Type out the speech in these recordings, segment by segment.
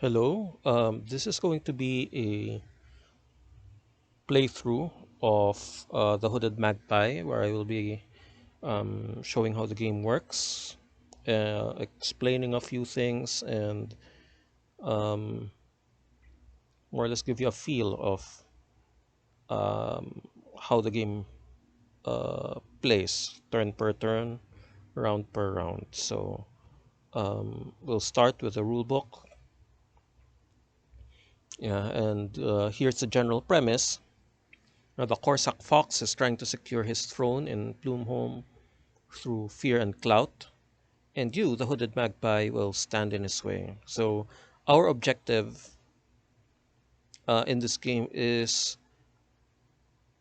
Hello, this is going to be a playthrough of the Hooded Magpie, where I will be showing how the game works, explaining a few things, and um, more or less give you a feel of um, how the game plays, turn per turn, round per round. So we'll start with the rule book. Yeah, and here's the general premise. Now, the Corsac Fox is trying to secure his throne in Plumeholm through fear and clout, and you, the Hooded Magpie, will stand in his way. So, our objective in this game is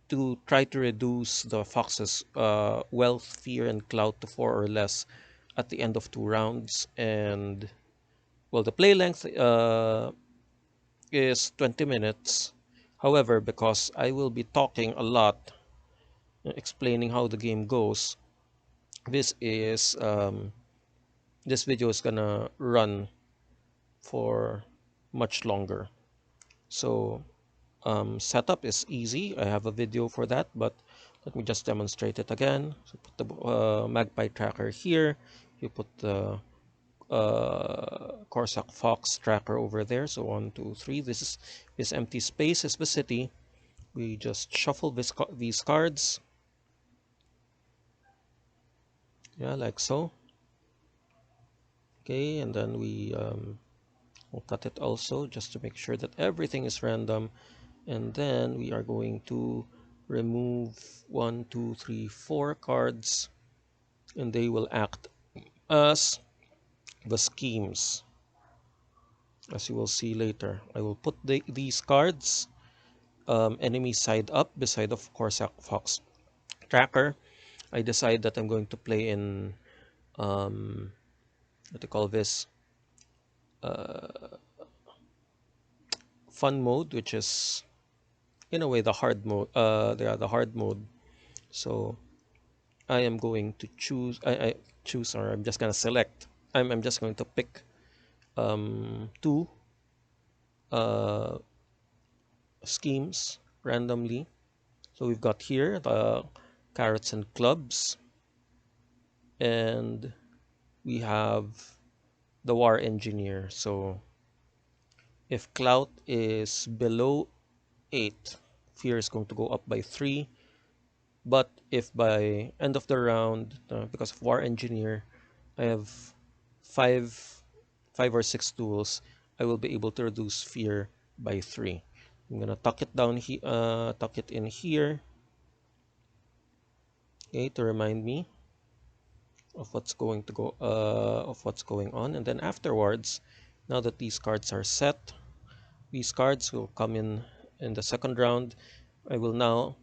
to try to reduce the Fox's wealth, fear, and clout to 4 or less at the end of 2 rounds. And, well, the play length is 20 minutes. However, because I will be talking a lot, explaining how the game goes, this is this video is gonna run for much longer. So setup is easy. I have a video for that, but let me just demonstrate it again. So put the Magpie tracker here. You put the Corsac Fox tracker over there. So 1, 2, 3. This empty space is the city. We just shuffle these cards. Yeah, like so. Okay, and then we'll cut it also just to make sure that everything is random. And then we are going to remove 1, 2, 3, 4 cards, and they will act as the schemes, as you will see later. I will put these cards enemy side up beside of course Fox tracker. I decide that I'm going to play in what do you call this, uh, fun mode, which is in a way the hard mode. The hard mode. So I am going to choose. I choose, or I'm just gonna select. I'm just going to pick two uh, schemes randomly. So we've got here the carrots and clubs, and we have the war engineer. So if clout is below 8, fear is going to go up by 3. But if by end of the round, because of war engineer, I have five, 5 or 6 tools, I will be able to reduce fear by 3. I'm gonna tuck it down here, tuck it in here, okay, to remind me of what's going on. And then afterwards, now that these cards are set, these cards will come in the second round. I will now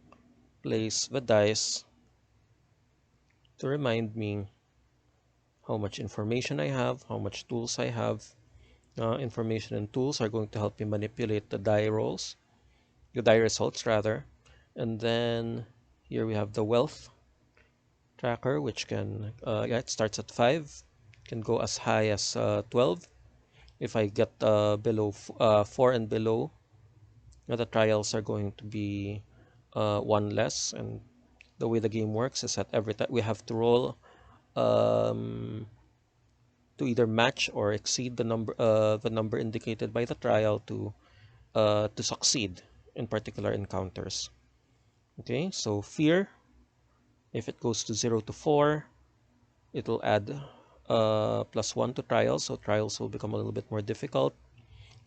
place the dice to remind me how much information I have, how much tools I have. Information and tools are going to help me manipulate the die results rather. And then here we have the wealth tracker, which can, yeah, it starts at 5, can go as high as 12. If I get below 4 and below, the trials are going to be 1 less. And the way the game works is that every time we have to roll um, to either match or exceed the number indicated by the trial to succeed in particular encounters. Okay, so fear, if it goes to 0 to 4, it will add +1 to trials, so trials will become a little bit more difficult.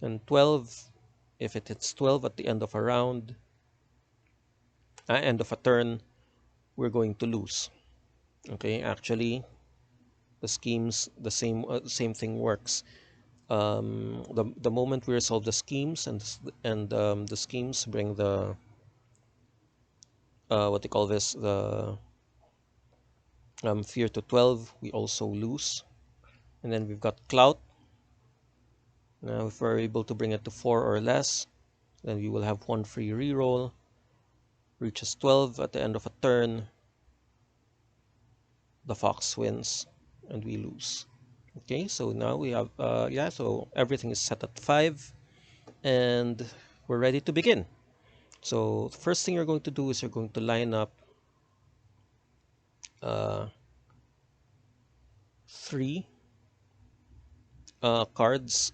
And 12, if it hits 12 at the end of a round, end of a turn, we're going to lose. Okay, actually, the schemes, the same thing works. The moment we resolve the schemes, and the schemes bring the what they call this, the fear to 12, we also lose. And then we've got clout. Now if we're able to bring it to 4 or less, then we will have 1 free reroll. Reaches 12 at the end of a turn, the fox wins and we lose. Okay, so now we have, yeah, so everything is set at 5 and we're ready to begin. So the first thing you're going to do is you're going to line up uh, 3 cards.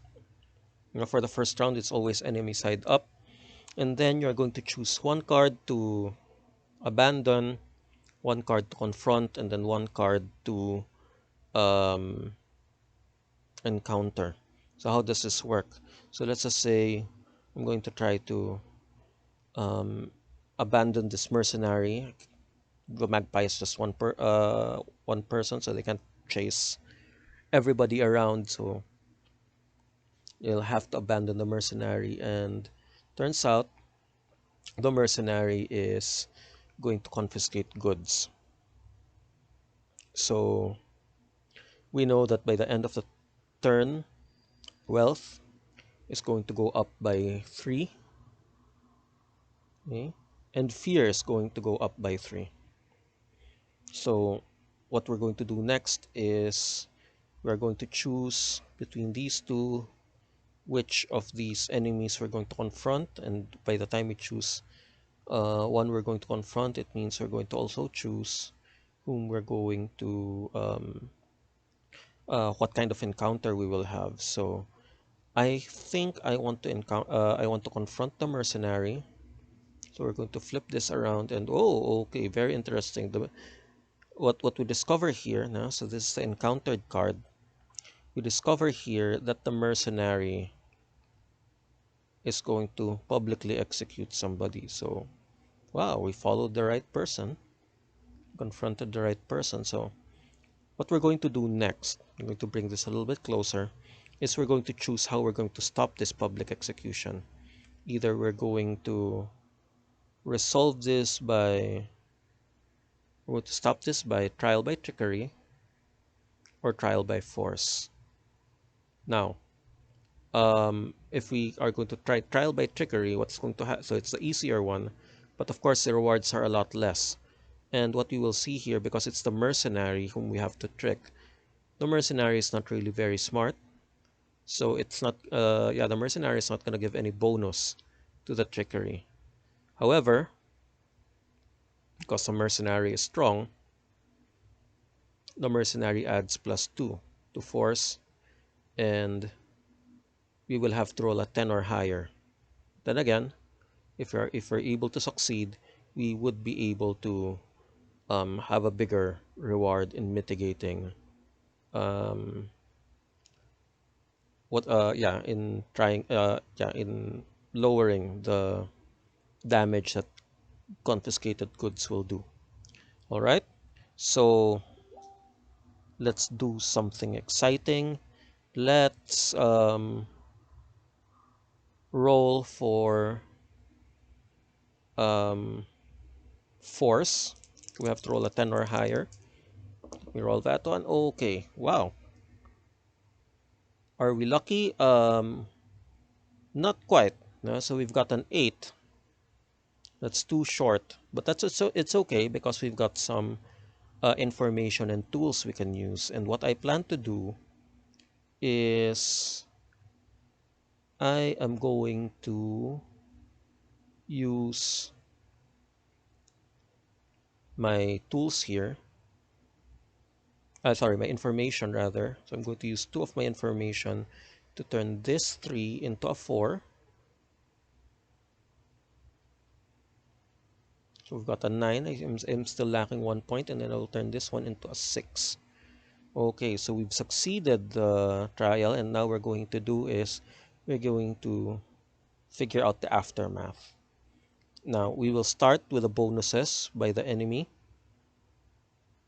You know, for the first round, it's always enemy side up. And then you're going to choose one card to abandon, one card to confront, and then one card to um, encounter. So how does this work? So let's just say I'm going to try to um, abandon this mercenary. The Magpie is just one person, so they can't chase everybody around. So you'll have to abandon the mercenary. And turns out the mercenary is going to confiscate goods. So we know that by the end of the turn, wealth is going to go up by 3. Okay? And fear is going to go up by 3. So what we're going to do next is we're going to choose between these two which of these enemies we're going to confront, and by the time we choose one we're going to confront, it means we're going to also choose whom we're going to what kind of encounter we will have. So I think I want to I want to confront the mercenary. So we're going to flip this around, and oh, okay, very interesting. What we discover here now, so this is the encountered card. We discover here that the mercenary is going to publicly execute somebody. So wow, we followed the right person, confronted the right person. So what we're going to do next, I'm going to bring this a little bit closer, is we're going to choose how we're going to stop this public execution. Either we're going to resolve this by, we're going to stop this by trial by trickery or trial by force. Now, if we are going to try trial by trickery, what's going to happen? So it's the easier one, but of course the rewards are a lot less. And what we will see here, because it's the mercenary whom we have to trick, the mercenary is not really very smart. So it's not, yeah, the mercenary is not going to give any bonus to the trickery. However, because the mercenary is strong, the mercenary adds +2 to force, and we will have to roll a 10 or higher. Then again, if we're able to succeed, we would be able to have a bigger reward in mitigating um, what yeah in trying yeah in lowering the damage that confiscated goods will do. All right, so let's do something exciting. Let's roll for um, force. We have to roll a 10 or higher. We roll that one. Okay, wow. Are we lucky? Not quite. No, so we've got an 8. That's too short, but it's okay because we've got some information and tools we can use. And what I plan to do is I am going to use my tools here. Sorry, my information rather. So I'm going to use 2 of my information to turn this 3 into a 4. So we've got a 9. I'm still lacking 1 point, and then I'll turn this one into a 6. Okay, so we've succeeded the trial, and now we're going to do is we're going to figure out the aftermath. Now, we will start with the bonuses by the enemy.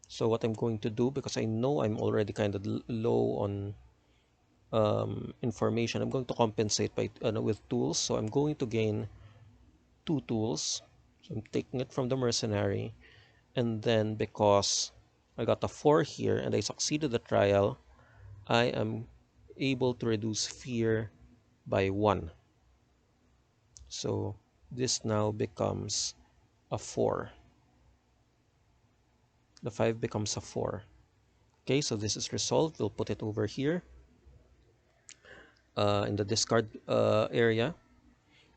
So what I'm going to do, because I know I'm already kind of low on information, I'm going to compensate by with tools. So I'm going to gain 2 tools. So I'm taking it from the mercenary. And then because I got a 4 here and I succeeded the trial, I am able to reduce fear by 1. So this now becomes a 4. The 5 becomes a 4. Okay, so this is resolved. We'll put it over here in the discard area.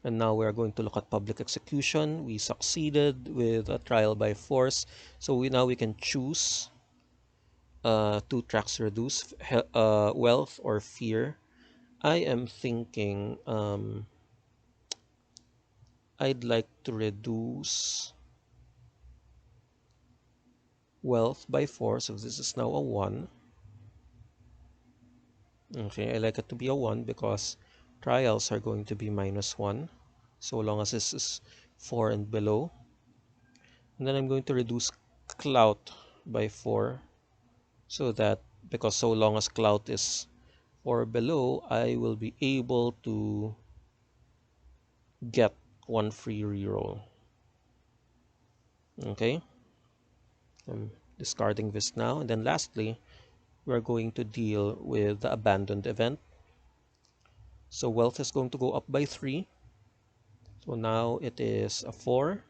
And now we're going to look at public execution. We succeeded with a trial by force. So now we can choose two tracks to reduce wealth or fear. I am thinking I'd like to reduce wealth by 4. So this is now a 1. Okay, I like it to be a 1 because trials are going to be -1. So long as this is 4 and below. And then I'm going to reduce clout by 4 so that because so long as clout is 4 below, I will be able to get 1 free reroll. Okay, I'm discarding this now. And then lastly, we're going to deal with the abandoned event. So wealth is going to go up by 3. So now it is a 4.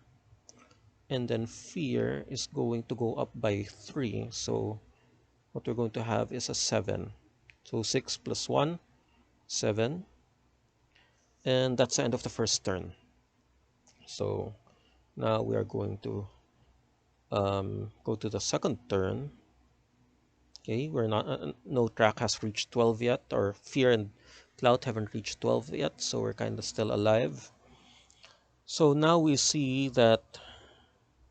And then fear is going to go up by 3. So what we're going to have is a 7. So 6 plus 1, 7. And that's the end of the first turn. So now we are going to go to the second turn. Okay, we're not no track has reached 12 yet, or fear and cloud haven't reached 12 yet, so we're kind of still alive. So now we see that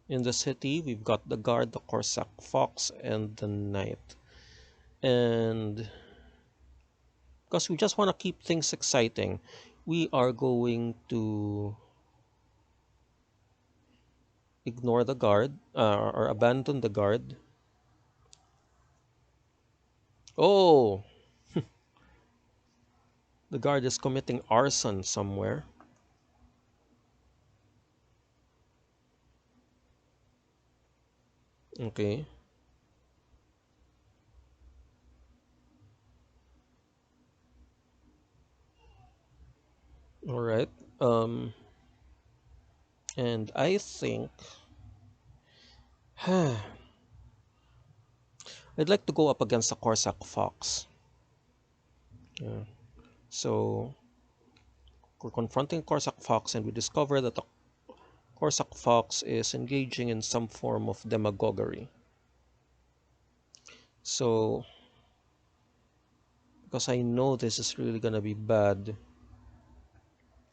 in the city we've got the guard, the Corsac fox, and the knight. And because we just want to keep things exciting, we are going to ignore the guard or abandon the guard. Oh, the guard is committing arson somewhere. Okay. All right. Um, and I think I'd like to go up against the Corsac Fox. Yeah. So we're confronting Corsac Fox, and we discover that the Corsac Fox is engaging in some form of demagoguery. So, because I know this is really gonna be bad,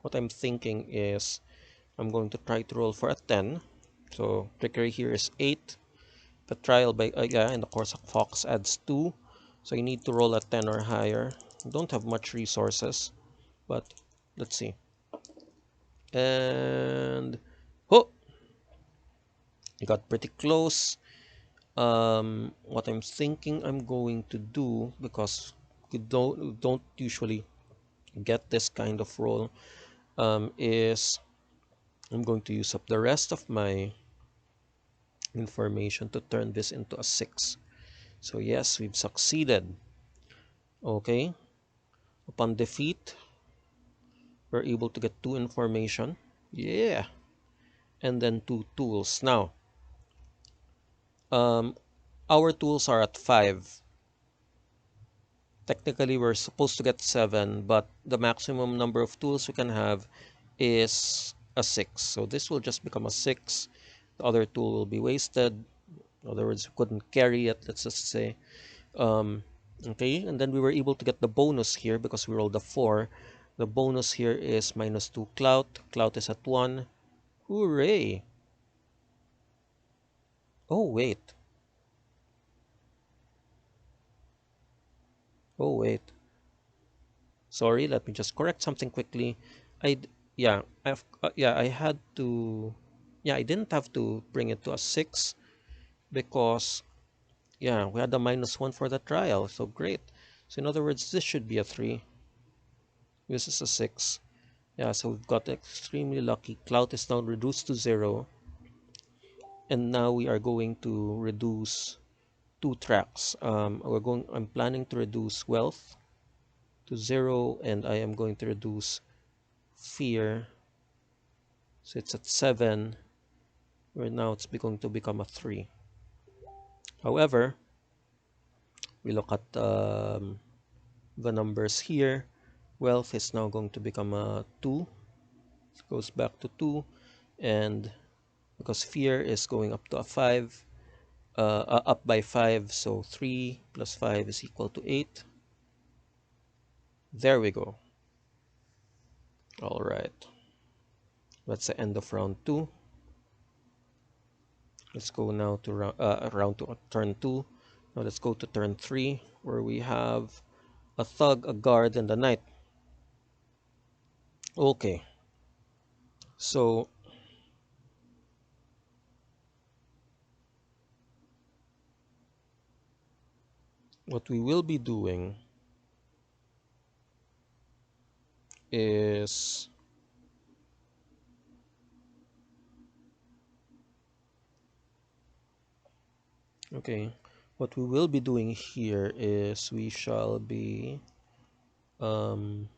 what I'm thinking is I'm going to try to roll for a 10. So trickery here is 8. The trial by yeah, and the Corsac Fox adds 2. So you need to roll a 10 or higher. Don't have much resources, but let's see. And oh, you got pretty close. What I'm thinking I'm going to do, because we don't usually get this kind of roll, is I'm going to use up the rest of my information to turn this into a 6. So yes, we've succeeded. Okay, upon defeat, we're able to get 2 information. Yeah, and then 2 tools. Now, um, our tools are at 5. Technically, we're supposed to get 7, but the maximum number of tools we can have is a 6. So this will just become a 6. The other tool will be wasted. In other words, we couldn't carry it, let's just say. Okay, and then we were able to get the bonus here because we rolled a 4. The bonus here is -2 clout. Clout is at 1. Hooray! Oh, wait. Oh, wait. Sorry, let me just correct something quickly. I yeah, I had to yeah, I didn't have to bring it to a 6 because yeah, we had a -1 for the trial. So great. So in other words, this should be a 3. This is a 6. Yeah, so we've got extremely lucky. Clout is now reduced to 0. And now we are going to reduce 2 tracks. I'm planning to reduce wealth to 0, and I am going to reduce fear. So it's at 7, where now it's going to become a 3. However, We look at the numbers here. Wealth is now going to become a 2. It goes back to 2. And because fear is going up to a 5, up by 5, so 3 plus 5 is equal to 8. There we go. All right. That's the end of round 2. Let's go now to turn 2. Now let's go to turn 3, where we have a thug, a guard, and a knight. Okay, so what we will be doing is okay. What we will be doing here is we shall be um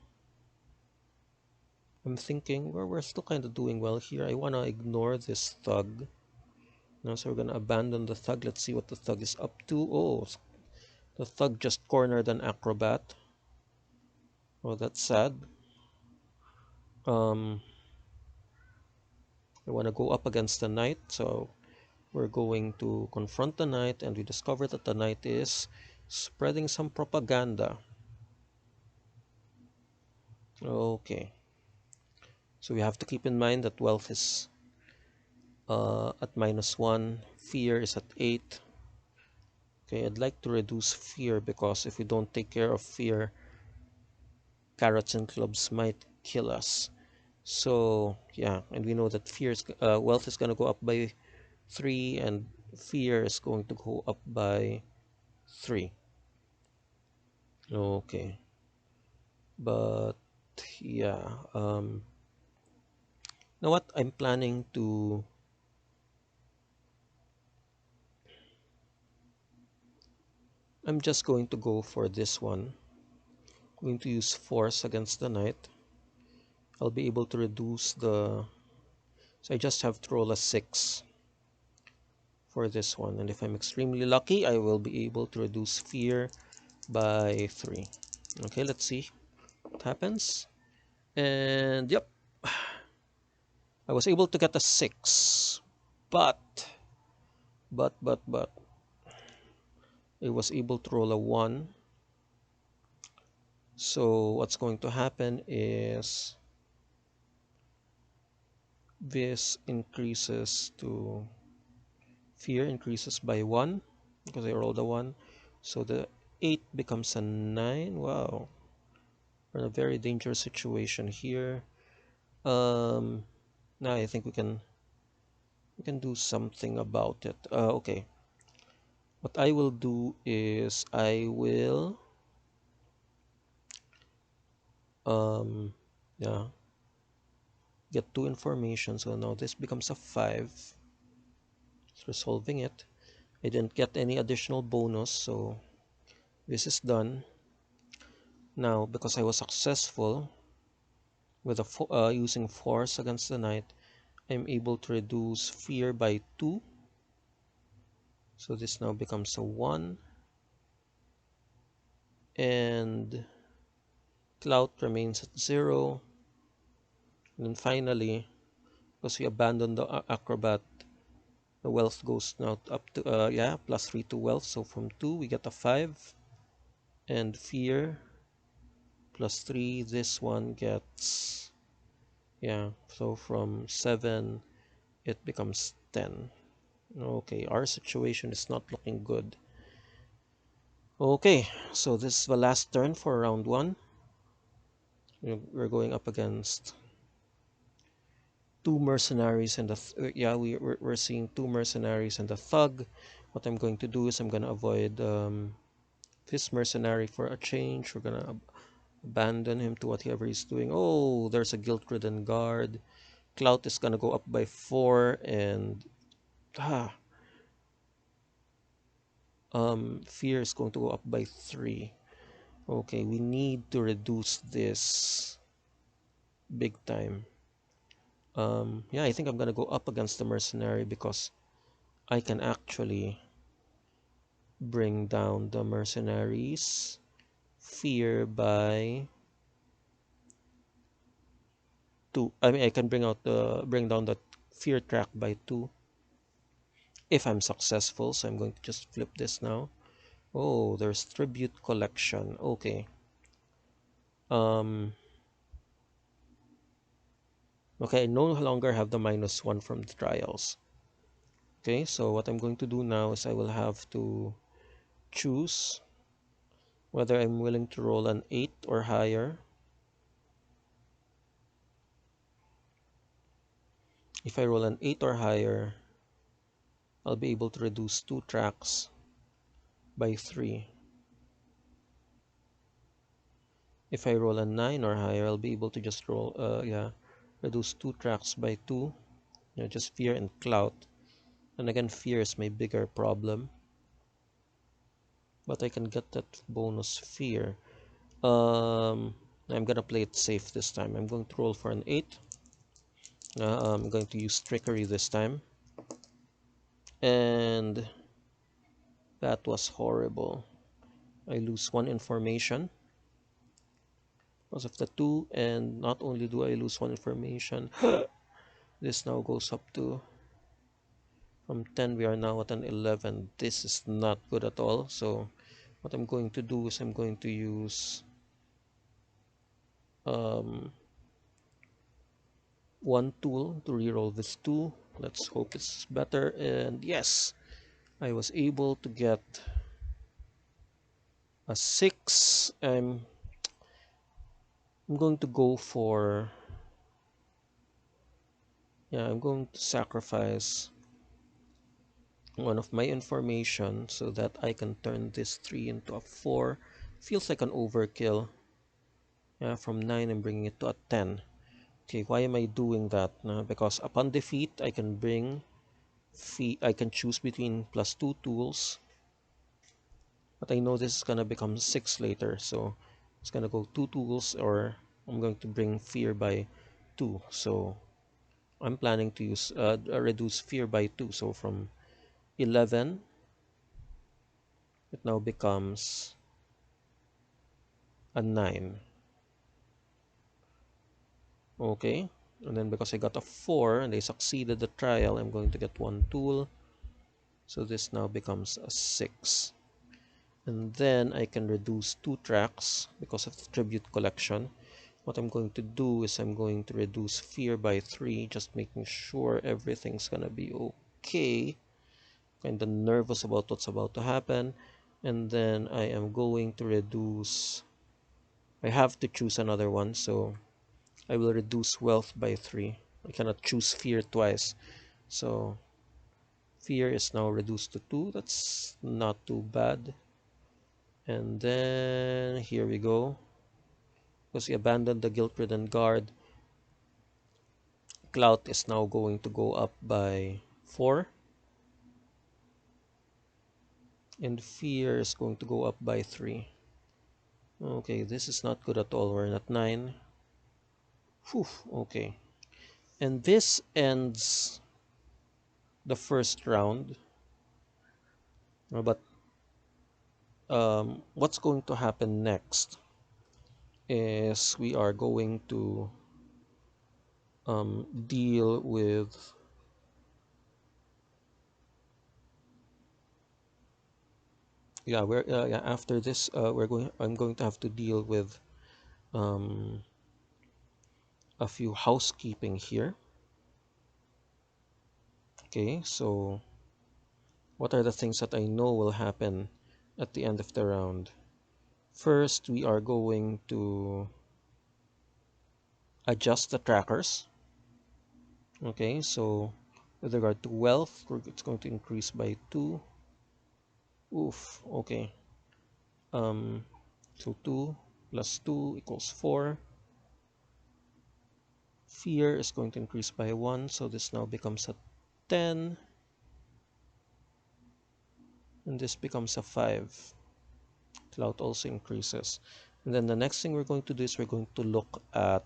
I'm thinking we're still kind of doing well here. I want to ignore this thug. Now, so we're gonna abandon the thug. Let's see what the thug is up to. Oh, the thug just cornered an acrobat. Oh, that's sad. Um, I want to go up against the knight, so we're going to confront the knight, and we discover that the knight is spreading some propaganda. Okay, so we have to keep in mind that wealth is at -1, fear is at 8. Okay, I'd like to reduce fear because if we don't take care of fear, carrots and clubs might kill us. So yeah, and we know that wealth is going to go up by 3 and fear is going to go up by 3. Okay, but yeah, you know what? I'm just going to go for this one. I'm going to use force against the knight. I'll be able to reduce so I just have to roll a 6 for this one. And if I'm extremely lucky, I will be able to reduce fear by 3. Okay, let's see what happens. And yep, I was able to get a 6. But, but, I was able to roll a 1. So what's going to happen is this increases to fear increases by 1 because I rolled a 1. So the 8 becomes a 9. Wow, we're in a very dangerous situation here. Now I think we can do something about it. Okay, what I will do is I will yeah, get 2 information. So now this becomes a 5. It's resolving it. I didn't get any additional bonus, so this is done. Now, because I was successful with using force against the knight, I'm able to reduce fear by 2. So this now becomes a 1. And clout remains at 0. And then finally, because we abandoned the acrobat, the wealth goes now up to, yeah, +3 to wealth. So from 2, we get a 5. And fear +3, this one gets, yeah, so from 7, it becomes 10. Okay, our situation is not looking good. Okay, so this is the last turn for round 1. We're going up against 2 mercenaries and yeah, we're seeing 2 mercenaries and a thug. What I'm going to do is I'm going to avoid this mercenary for a change. We're going to abandon him to whatever he's doing. Oh, there's a guilt-ridden guard. Clout is going to go up by 4 and ah, fear is going to go up by 3. Okay, we need to reduce this big time. Yeah, I think I'm gonna go up against the mercenary because I can actually bring down the mercenaries. Fear by 2. I mean, I can bring down the fear track by 2 if I'm successful. So I'm going to just flip this now. Oh, there's tribute collection. Okay. Um, okay, I no longer have the -1 from the trials. Okay, so what I'm going to do now is I will have to choose whether I'm willing to roll an 8 or higher. If I roll an 8 or higher, I'll be able to reduce 2 tracks by 3. If I roll a 9 or higher, I'll be able to just reduce 2 tracks by 2. Just fear and clout. And again, fear is my bigger problem. But I can get that bonus fear. I'm gonna play it safe this time. I'm going to roll for an 8. I'm going to use trickery this time. And that was horrible. I lose 1 information because of the 2, and not only do I lose 1 information, this now goes up to, from 10 we are now at an 11. This is not good at all. So what I'm going to do is I'm going to use one tool to reroll this 2. Let's hope it's better. And yes, I was able to get a 6. I'm going to go for, yeah, I'm going to sacrifice one of my information so that I can turn this 3 into a 4. Feels like an overkill. Yeah, from 9 I'm bringing it to a 10. Okay, why am I doing that? Because upon defeat I can I can choose between +2 tools. But I know this is gonna become 6 later, so it's gonna go 2 tools, or I'm going to bring fear by 2. So I'm planning to use reduce fear by 2. So from 11 it now becomes a 9. Okay, and then because I got a 4 and they succeeded the trial, I'm going to get 1 tool. So this now becomes a 6. And then I can reduce 2 tracks because of the tribute collection. What I'm going to do is I'm going to reduce fear by 3, just making sure everything's gonna be okay. Kinda nervous about what's about to happen. And then I am going to reduce, I have to choose another one, so I will reduce wealth by 3. I cannot choose fear twice. So fear is now reduced to 2. That's not too bad. And then here we go. Because we abandoned the guilt-ridden guard, clout is now going to go up by 4. And fear is going to go up by 3. Okay, this is not good at all. We're at 9. Whew, okay. And this ends the first round. But what's going to happen next is we are going to deal with, yeah, after this I'm going to have to deal with um, a few housekeeping here. Okay, so what are the things that I know will happen at the end of the round? First, we are going to adjust the trackers. Okay, so with regard to wealth, it's going to increase by 2. Oof, okay. So 2 plus 2 equals 4. Fear is going to increase by 1, so this now becomes a 10. And this becomes a 5. Clout also increases. And then the next thing we're going to do is we're going to look at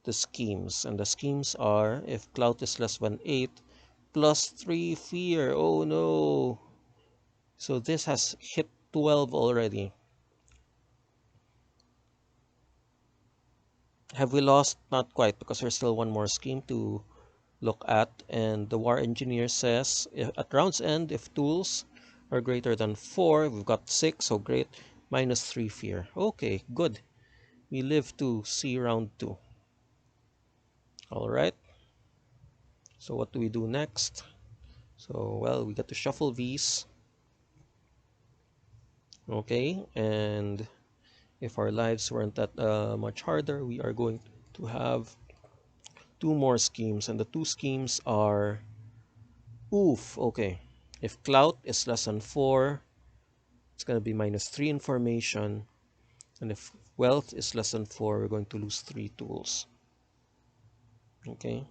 the schemes. And the schemes are, if clout is less than 8, +3 fear. Oh no! So this has hit 12 already. Have we lost? Not quite, because there's still one more scheme to look at. And the war engineer says at round's end, if tools are greater than 4, we've got 6, so great. -3 fear. Okay, good. We live to see round 2. All right. So what do we do next? So, well, we got to shuffle these. Okay, and if our lives weren't that much harder, we are going to have two more schemes, and the two schemes are oof. Okay, if clout is less than 4, it's going to be -3 information, and if wealth is less than 4, we're going to lose 3 tools. Okay,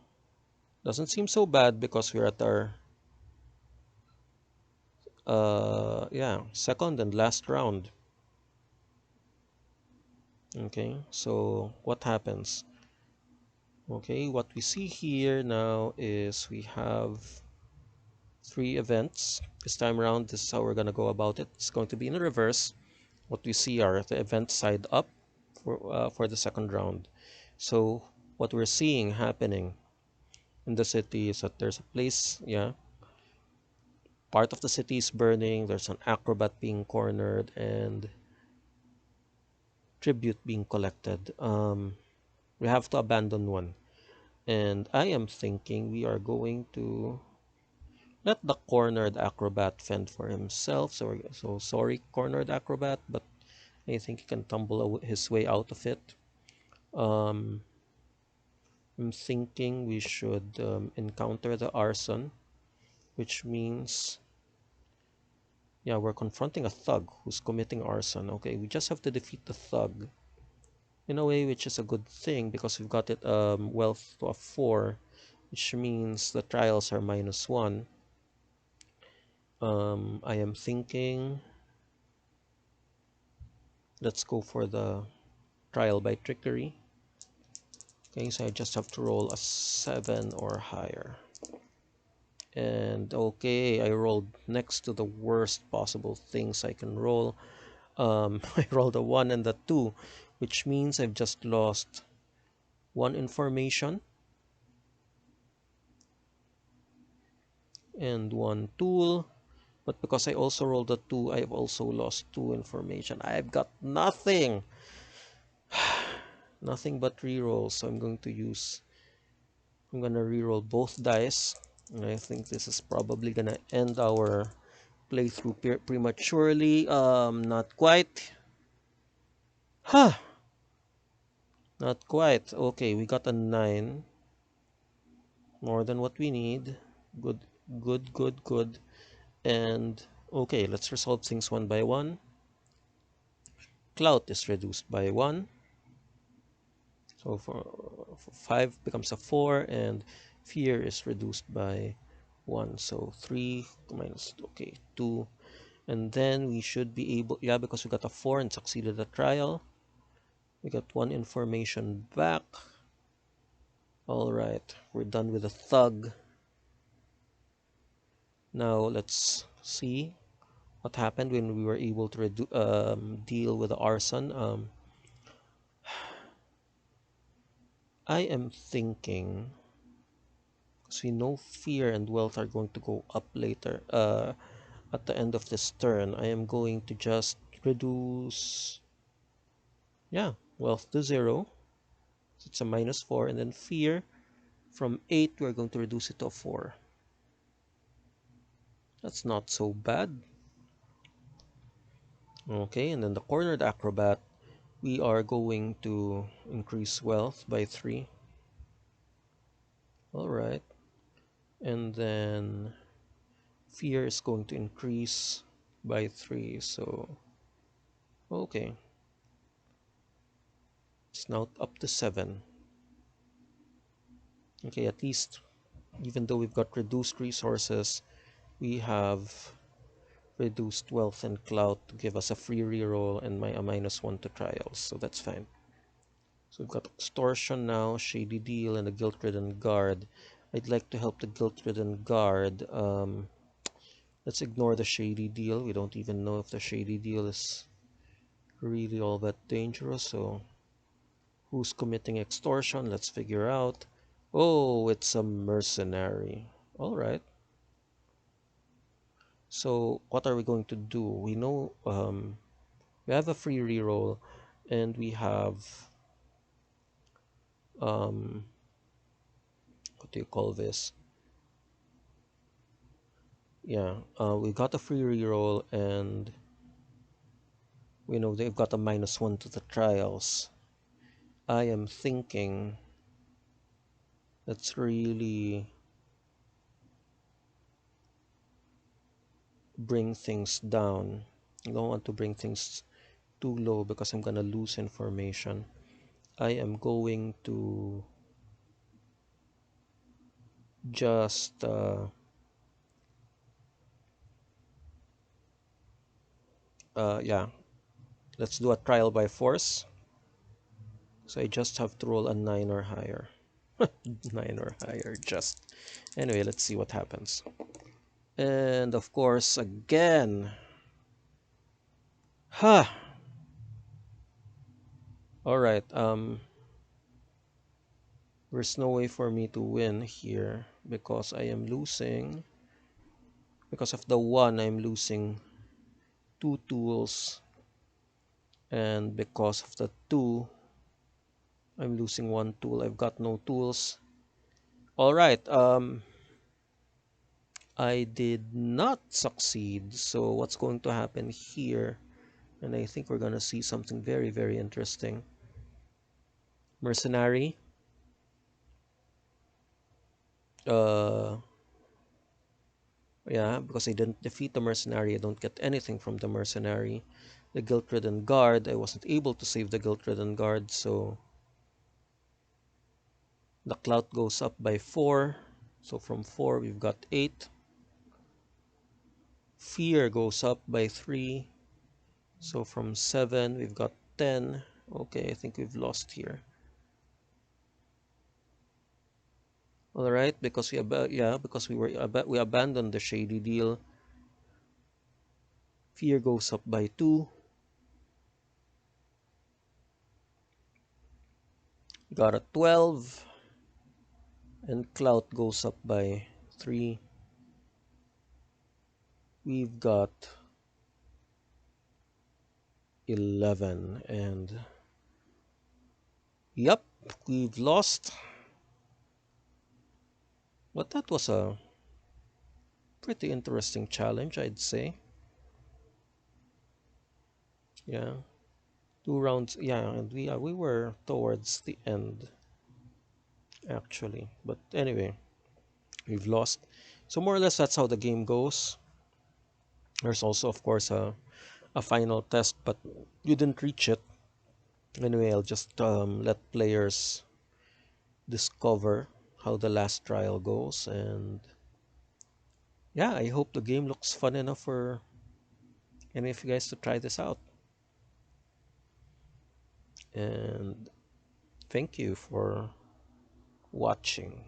doesn't seem so bad because we're at our yeah, second and last round. Okay, so what happens? Okay, what we see here now is we have 3 events. This time around, this is how we're going to go about it. It's going to be in reverse. What we see are the event side up for the second round. So what we're seeing happening in the city is that there's a place, yeah, part of the city is burning, there's an acrobat being cornered, and tribute being collected. We have to abandon one. And I am thinking we are going to let the cornered acrobat fend for himself. So sorry, cornered acrobat, but I think he can tumble his way out of it. Um, I'm thinking we should encounter the arson, which means, yeah, we're confronting a thug who's committing arson. Okay, we just have to defeat the thug in a way, which is a good thing because we've got it wealth to a 4, which means the trials are -1. I am thinking let's go for the trial by trickery. Okay, so I just have to roll a 7 or higher. And okay, I rolled next to the worst possible things I can roll. I rolled a 1 and a 2, which means I've just lost 1 information and 1 tool. But because I also rolled a 2, I've also lost 2 information. I've got nothing. Nothing but rerolls. So I'm gonna reroll both dice. And I think this is probably gonna end our playthrough prematurely. Not quite. Huh, not quite. Okay, we got a 9. More than what we need. Good, good, good, good. And okay, let's resolve things one by one. Clout is reduced by 1. So for 5 becomes a 4, and fear is reduced by 1. So 3 minus, okay, 2. And then we should be able, yeah, because we got a 4 and succeeded the trial. We got 1 information back. Alright, we're done with the thug. Now let's see what happened when we were able to deal with the arson. I am thinking, because we know fear and wealth are going to go up later, at the end of this turn, I am going to just reduce, yeah, wealth to 0. So it's a -4, and then fear from 8, we're going to reduce it to 4. That's not so bad. Okay, and then the cornered acrobat, we are going to increase wealth by 3. All right, and then fear is going to increase by 3. So, okay, it's now up to 7. Okay, at least, even though we've got reduced resources, we have reduced wealth and clout to give us a free reroll and a -1 to trials, so that's fine. So we've got extortion now, shady deal, and a guilt-ridden guard. I'd like to help the guilt-ridden guard. Let's ignore the shady deal. We don't even know if the shady deal is really all that dangerous. So who's committing extortion? Let's figure out. Oh, it's a mercenary. All right. So what are we going to do? We know we have a free reroll, and we have um, what do you call this? Yeah, we got a free reroll, and we know they've got a -1 to the trials. I am thinking let's really bring things down. I don't want to bring things too low because I'm gonna lose information. I am going to just yeah, let's do a trial by force. So I just have to roll a 9 or higher. 9 or higher, just. Anyway, let's see what happens. And of course, again. Ha! Alright, there's no way for me to win here because I am losing. Because of the 1, I'm losing 2 tools. And because of the 2, I'm losing 1 tool. I've got no tools. Alright, I did not succeed. So what's going to happen here? And I think we're going to see something very, very interesting. Mercenary. Uh, yeah, because I didn't defeat the mercenary, I don't get anything from the mercenary. The guilt-ridden guard, I wasn't able to save the guilt-ridden guard, so the clout goes up by 4. So from 4, we've got 8. Fear goes up by 3. So from 7, we've got 10. Okay, I think we've lost here. All right, because because we abandoned the shady deal. Fear goes up by 2. Got a 12. And clout goes up by 3. We've got 11. And yep, we've lost. But that was a pretty interesting challenge, I'd say. Yeah. 2 rounds. Yeah, and we were towards the end actually. But anyway, we've lost. So more or less that's how the game goes. There's also of course a final test, but you didn't reach it. Anyway, I'll just let players discover how the last trial goes, and yeah, I hope the game looks fun enough for any of you guys to try this out. And thank you for watching.